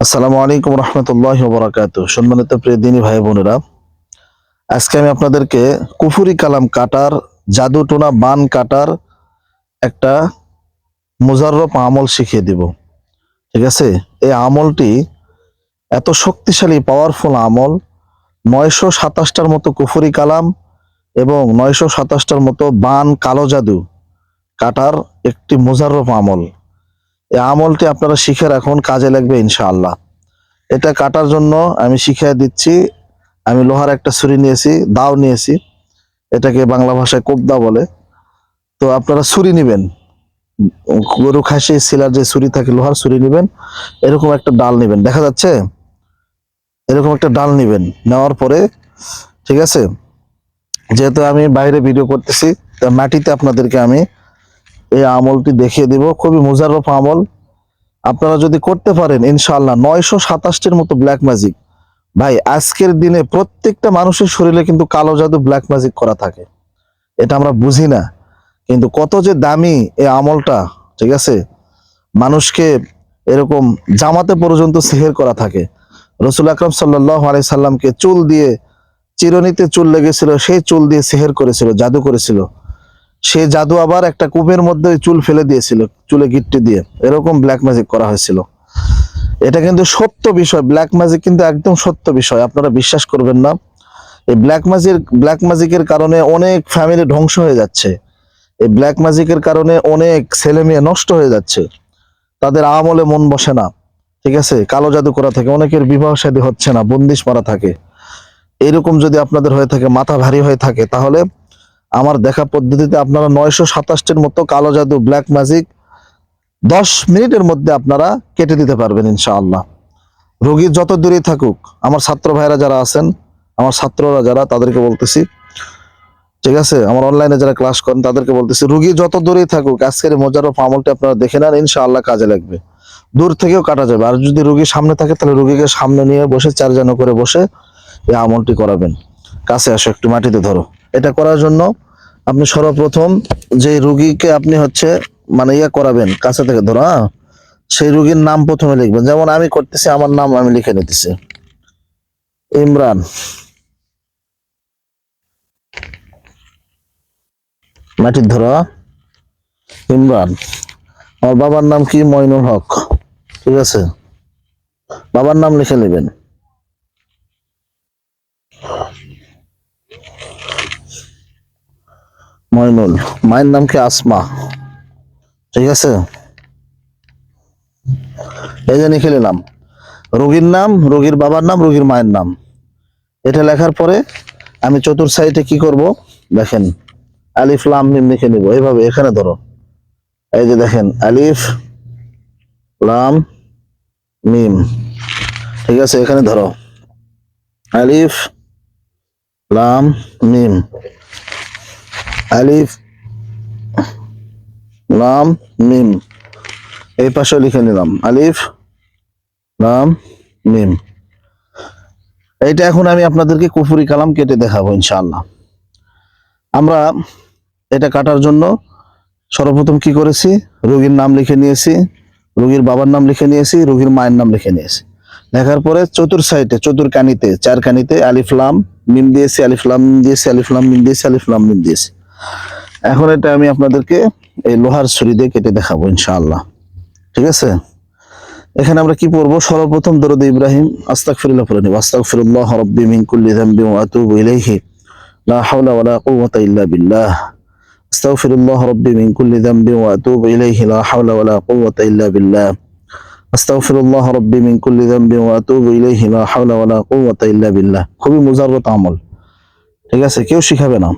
আসসালামু আলাইকুম রহমতুল্লাহি ওয়া বারাকাতুহু। সম্মানিত প্রিয় দিনী ভাই বোনেরা, আজকে আমি আপনাদেরকে কুফুরি কালাম কাটার, জাদু টোনা বান কাটার একটা মুজাররব আমল শিখিয়ে দিব। ঠিক আছে? এই আমলটি এত শক্তিশালী পাওয়ারফুল আমল, 927টার মতো কুফুরি কালাম এবং 927টার মতো বান কালো জাদু কাটার একটি মুজাররব আমল। এই আমলটি আপনারা শিখে রাখুন, কাজে লাগবে ইনশাআল্লাহ। এটা কাটার জন্য আমি শিখিয়ে দিচ্ছি। আমি লোহার একটা ছুরি নিয়েছি, দাও নিয়েছি, এটাকে বাংলা ভাষায় কোবদা বলে। তো আপনারা ছুরি নিবেন, গরু খাসি সিলার যে ছুরি থাকে, লোহার ছুরি নিবেন। এরকম একটা ডাল নিবেন, দেখা যাচ্ছে, এরকম একটা ডাল নিবেন। নেওয়ার পরে, ঠিক আছে, যেহেতু আমি বাইরে ভিডিও করতেছি, তা মাটিতে আপনাদেরকে আমি এই আমলটি দেখিয়ে দিব। খুবই মুজাররব আমল। আপনারা যদি করতে পারেন ইনশাআল্লাহ 927টির মতো ব্ল্যাক ম্যাজিক। ভাই, আজকের দিনে প্রত্যেকটা মানুষের শরীরে কিন্তু কালো জাদু ব্ল্যাক ম্যাজিক করা থাকে, এটা আমরা বুঝি না। কিন্তু কত যে দামি এই আমলটা, ঠিক আছে। মানুষকে এরকম জামাতে পর্যন্ত সিহের করা থাকে। রাসূল আকরাম সাল্লাল্লাহু আলাইহি সাল্লামকে চুল দিয়ে, চিরুনিতে চুল লেগেছিল, সেই চুল দিয়ে সিহের করেছিল, জাদু করেছিল। সেই জাদু আবার একটা কূপের মধ্যে চুল ফেলে দিয়েছিল, চুলে গিট্টি দিয়ে। এরকম ব্ল্যাক ম্যাজিক করা হয়েছিল। এটা কিন্তু সত্য বিষয়, ব্ল্যাক ম্যাজিক কিন্তু একদম সত্য বিষয়, আপনারা বিশ্বাস করবেন না। এই ব্ল্যাক ম্যাজিকের কারণে অনেক ফ্যামিলি ধ্বংস হয়ে যাচ্ছে। এই ব্ল্যাক ম্যাজিকের কারণে অনেক ছেলে মেয়ে নষ্ট হয়ে যাচ্ছে, তাদের আমলে মন বসে না। ঠিক আছে, কালো জাদু করা থাকে, অনেকের বিবাহ শাদী হচ্ছে না, বন্দিশ মারা থাকে। এরকম যদি আপনাদের হয়ে থাকে, মাথা ভারী হয়ে থাকে, তাহলে আমার দেখা পদ্ধতিতে আপনারা 927টির মতো কালো জাদু ব্ল্যাক ম্যাজিক 10 মিনিটের মধ্যে আপনারা কেটে দিতে পারবেন ইনশাআল্লাহ। রোগী যত দূরেই থাকুক, আমার ছাত্র ভাইরা যারা আছেন, আমার ছাত্ররা যারা, তাদেরকে বলতেছি, ঠিক আছে, আমার অনলাইনে যারা ক্লাস করেন তাদেরকে বলতেছি, রোগী যত দূরেই থাকুক, আজকের মুজাররব আমলটি আপনারা দেখে নেন, ইনশাআল্লাহ কাজে লাগবে। দূর থেকেও কাটা যাবে। আর যদি রোগী সামনে থাকে, তাহলে রোগীকে সামনে নিয়ে বসে, 4 জন করে বসে এই আমলটি করাবেন। কাছে আসো, একটু মাটিতে ধরো। এটা করার জন্য আপনি সর্বপ্রথম যে রোগীকে আপনি মানে করাবেন, কাছে থেকে ধরো, হ্যাঁ, সেই রোগীর নাম প্রথমে লিখবেন। যেমন আমি করতেছি, আমার নাম আমি লিখে নিতেছি, ইমরান। মাটির ধরো, ইমরান। আমার বাবার নাম কি? মইনুল হক। ঠিক আছে, বাবার নাম লিখে নেবেন। মইনুল। মায়ের নাম কি? আসমা। ঠিক আছে, এই যে লিখে নিলাম রোগীর নাম, রোগীর বাবার নাম, রোগীর মায়ের নাম। এটা লেখার পরে আমি চতুর সাইডে কি করব দেখেন, আলিফ লাম মিম লিখে নিব। এইভাবে এখানে ধরো, এই যে দেখেন, আলিফ লাম মিম। ঠিক আছে, এখানে ধরো, আলিফ লাম মিম, আলিফ লাম মিম। এই পাশে লিখে নিলাম, আলিফ লাম মিম। এইটা এখন আমি আপনাদেরকে কুফুরি কালাম কেটে দেখাবো ইনশাআল্লাহ। আমরা এটা কাটার জন্য সর্বপ্রথম কি করেছি, রোগীর নাম লিখে নিয়েছি, রোগীর বাবার নাম লিখে নিয়েছি, রোগীর মায়ের নাম লিখে নিয়েছি। লেখার পরে চতুর সাইডে, চতুর কানিতে, 4 কানিতে আলিফ লাম মিম দিয়েছি, আলিফ লাম মিম দিয়েছি, আলিফ লাম মিম দিয়েছি, আলিফ লাম মিম দিয়েছি। এখন এটা আমি আপনাদেরকে এই লোহার ছুরি দিয়ে কেটে দেখাবো ইনশাআল্লাহ। ঠিক আছে, এখানে আমরা কি পড়বো? সর্বপ্রথম দরুদ ইব্রাহিম, আস্তাগফিরুল্লাহ পড়ে নিব। আস্তাগফিরুল্লাহ রাব্বি মিন কুল্লি যামবিন ওয়া আতুবু ইলাইহি, লা হাওলা ওয়ালা কুওয়াতা ইল্লা বিল্লাহ। আস্তাগফিরুল্লাহ রাব্বি মিন কুল্লি যামবিন ওয়া আতুবু ইলাইহি, লা হাওলা ওয়ালা কুওয়াতা ইল্লা বিল্লাহ। আস্তাগফিরুল্লাহ রাব্বি মিন কুল্লি যামবিন ওয়া আতুবু ইলাইহি, লা হাওলা ওয়ালা কুওয়াতা ইল্লা বিল্লাহ। খুবই মুজাররব আমল। ঠিক আছে, কেউ শিখাবে না।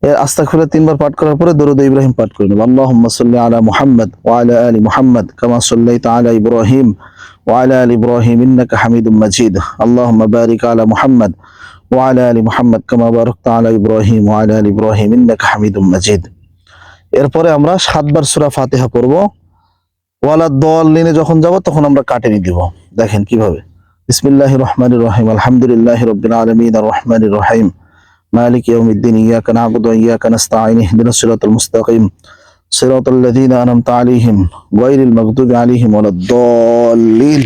এর আস্তাগফিরুল্লাহ 3 বার পাঠ করার পরে দরুদ ইব্রাহিম পাঠ করে নেব। আল্লাহুম্মা সাল্লি আলা মুহাম্মাদ ওয়া আলা আলি মুহাম্মাদ কামা সাল্লাইতা আলা ইব্রাহিম ওয়া আলা আলি ইব্রাহিম ইন্নাকা হামিদুম মাজিদ। আল্লাহুম্মা বারিক আলা মুহাম্মাদ ওয়া আলা আলি মুহাম্মাদ কামা বারাকতা আলা ইব্রাহিম ওয়া আলা আলি ইব্রাহিম ইন্নাকা হামিদুম মাজিদ। এরপরে আমরা 7 বার সূরা ফাতিহা পড়ব। ওয়ালা দাল্লিনে যখন যাব তখন আমরা কাটেনি দিব। দেখেন কিভাবে, বিসমিল্লাহির রহমানির রহিম, আলহামদুলিল্লাহি রাব্বিল আলামিন, আর রহমানির রহিম, মালিক ইয়াউমিদ্দিন, ইয়াকা না'বুদু ওয়া ইয়াকা নাস্তাঈন, ইহদিনাস সিরাতাল মুস্তাকিম, সিরাতাল লাযীনা আন'আমতা আলাইহিম গায়রিল মাগদুবি আলাইহিম ওয়ালাদ দাল্লিন।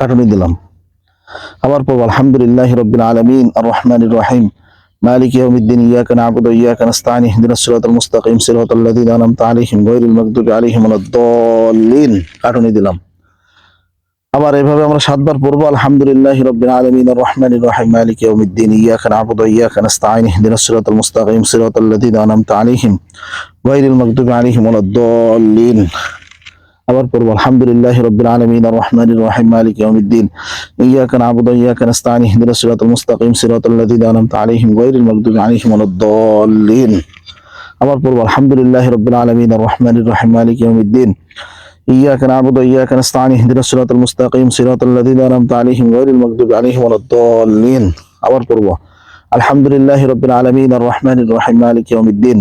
কাটুনি দিলাম। আবার পড়ব আলহামদুলিল্লাহি রাব্বিল আলামিন আর রহমানির রহিম মালিকি ইয়াউমিদ্দিন ইয়াকা না'বুদু ওয়া ইয়াকা নাস্তাঈন ইহদিনাস সিরাতাল মুস্তাকিম সিরাতাল লাযীনা আন'আমতা আলাইহিম গায়রিল মাগদুবি আলাইহিম ওয়ালাদ-দাল্লিন কাটুনি দিলাম। আবার এভাবে আমরা 7 বার পড়ব আলহামদুলিল্লাহি রাব্বিল আলামিন আর রহমানির রহিম মালিকি ইয়াউমিদ্দিন ইয়াকা না'বুদু ওয়া ইয়াকা নাস্তাঈন ইহদিনাস সিরাতাল মুস্তাকিম সিরাতাল লাযীনা আন'আমতা আলাইহিম গায়রিল মাগদুবি আলাইহিম ওয়ালাদ-দাল্লিন। আবার পড়ব আলহামদুলিল্লাহি রাব্বিল আলামিন আর রহমানির রহিম মালিকি ইয়াউমিদ্দিন ইয়াকা না'বুদু ওয়া ইয়াকা নাস্তাঈন ইহদিনাস সিরাতাল মুস্তাকিম সিরাতাল লাযীনা আন'আমতা আলাইহিম গায়রিল মাগদুবি আলাইহিম ওয়ালাদ-দাল্লিন। আবার পড়ব আলহামদুলিল্লাহি রাব্বিল আলামিন আর রহমানির রহিম মালিকি ইয়াউমিদ্দিন ইয়াকা না'বুদু ওয়া ইয়াকা নাস্তাঈন ইহদিনাস সিরাতাল মুস্তাকিম সিরাতাল লাযীনা আন'আমতা আলাইহিম গায়রিল মাগদুবি আলাইহিম ওয়ালাদ-দাল্লিন। আবার পড়ব আলহামদুলিল্লাহি রাব্বিল আলামিন আর রহমানির রহিম মালিকি ইয়াউমিদ্দিন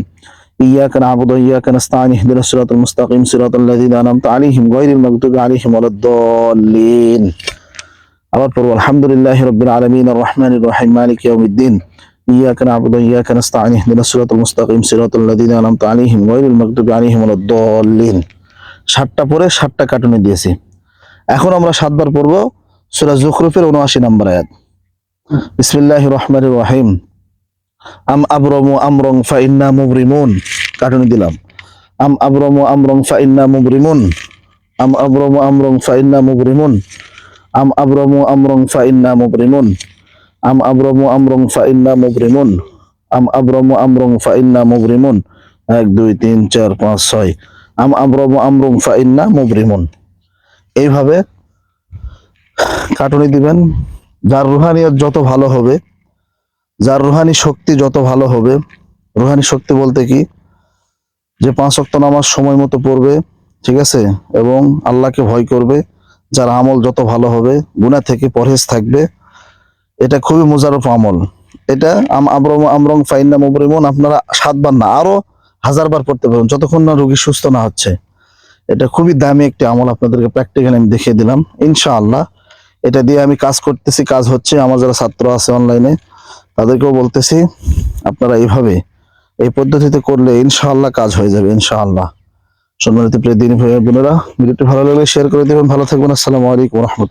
ইয়াকা না'বুদু ওয়া ইয়াকা নাস্তাঈন ইহদিনাস সিরাতাল মুস্তাকিম সিরাতাল লাযীনা আন'আমতা আলাইহিম গায়রিল মাগদুবি আলাইহিম ওয়ালাদ-দাল্লিন। আবার পড়ব আলহামদুলিল্লাহি রাব্বিল আলামিন আর রহমানির রহিম মালিকি ইয়াউমিদ্দিন ইয়াকা না'বুদু ওয়া ইয়াকা নাস্তাঈন ইহদিনাস সিরাতাল মুস্তাকিম সিরাতাল লাযীনা আন'আমতা আলাইহিম গায়রিল মাগদুবি আলাইহিম ওয়ালাদ-দাল্লিন। 7টা পরে 7টা কাটুনি দিয়েছি। এখন আমরা 7 বার পড়ব সূরা যুখরুফের ৭৯ নম্বর আয়াত। বিসমিল্লাহির রহমানির রহিম আম আবরামু আমরন ফাইন্না মুবরিমুন কাটুনি দিলাম। আম আবরামু আমরন ফাইন্না মুবরিমুন আম আবরামু আমরন ফাইন্না মুবরিমুন আম আবরামু আমরন ফাইন্না মুবরিমুন আম আবরামু আমরন ফাইন্না মুবরিমুন আম আবরামু আমরন ফাইন্না মুবরিমুন 1 2 3 4 5 6 আম আবরামু আমরন ফাইন্না মুবরিমুন। এইভাবে কাটুনি দিবেন। যার রুহানিয়ত যত ভালো হবে, যার রুহানি শক্তি যত ভালো হবে, রুহানি শক্তি বলতে কি, যে 5 ওয়াক্ত নামাজ সময় মতো পড়বে, ঠিক আছে, এবং আল্লাহকে ভয় করবে, যার আমল যত ভালো হবে, গুনাহ থেকে পরহেজ থাকবে, এটা খুবই মুজাররফ আমল। এটা আম আবরামু আমরন ফাইন্না মুবরিমুন আপনারা 7 বার না আরো 1000 বার পড়তে পারেন যতক্ষণ না রোগী সুস্থ না হচ্ছে। এটা খুবই দামি একটি আমল, আপনাদেরকে প্র্যাকটিক্যালি আমি দেখিয়ে দিলাম ইনশাআল্লাহ। এটা দিয়ে আমি কাজ করতেছি, কাজ হচ্ছে। আমার যারা ছাত্র আছে অনলাইনে তাদেরকেও বলতেছি আপনারা এইভাবে এই পদ্ধতিতে করলে ইনশাআল্লাহ কাজ হয়ে যাবে ইনশাআল্লাহ। সম্মানিত প্রিয় দিনী ভাই বোনেরা, ভিডিওটি ভালো লাগলে শেয়ার করে দিবেন। ভালো থাকবেন। আসসালামু আলাইকুম ওয়া রাহমাতুল্লাহ।